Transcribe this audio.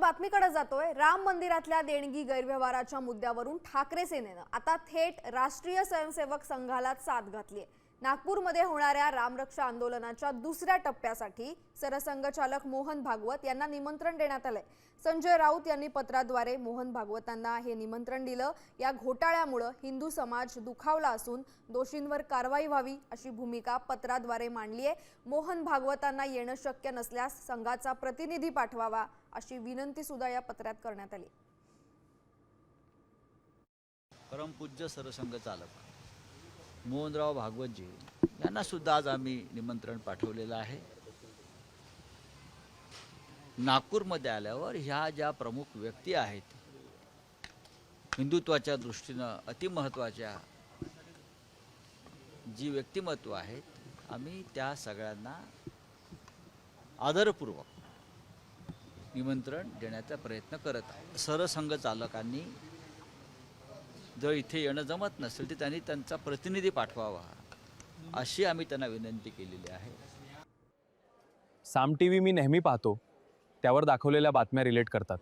बातमीकडे जातोय। राम मंदिरातल्या देणगी गैरव्यवहाराच्या मुद्द्यावरून ठाकरे सेनेनं आता थेट राष्ट्रीय स्वयंसेवक संघाला साथ घातली आहे। नागपूरमध्ये होणाऱ्या रामरक्षा आंदोलनाच्या दुसऱ्या टप्प्यासाठी सरसंघचालक मोहन भागवत यांना निमंत्रण देण्यात आलंय। संजय राऊत यांनी पत्राद्वारे मोहन भागवतांना हे निमंत्रण दिलं। या घोटाळ्यामुळे हिंदू समाज दुखावला असून दोषींवर कारवाई व्हावी अशी भूमिका पत्राद्वारे मांडली आहे। मोहन भागवतांना येणं शक्य नसल्यास संघाचा प्रतिनिधी पाठवावा अशी विनंती सुद्धा या पत्रात करण्यात आली। परमपूज्य सरसंघचालक मोहनराव भागवतजी यांना सुद्धा आज आम्ही निमंत्रण पाठवलेलं आहे। नागपूरमध्ये आल्यावर ह्या ज्या प्रमुख व्यक्ती आहेत हिंदुत्वाच्या दृष्टीनं अतिमहत्त्वाच्या जी व्यक्तिमत्व आहेत आम्ही त्या सगळ्यांना आदरपूर्वक निमंत्रण देण्याचा प्रयत्न करत आहोत। सरसंघचालकांनी जर इथे येणं जमत नसेल तर त्यांनी त्यांचा प्रतिनिधी पाठवावा अशी आम्ही त्यांना विनंती केलेली आहे। साम टीव्ही मी नेहमी पाहतो, त्यावर दाखवलेल्या बातम्या रिलेट करतात।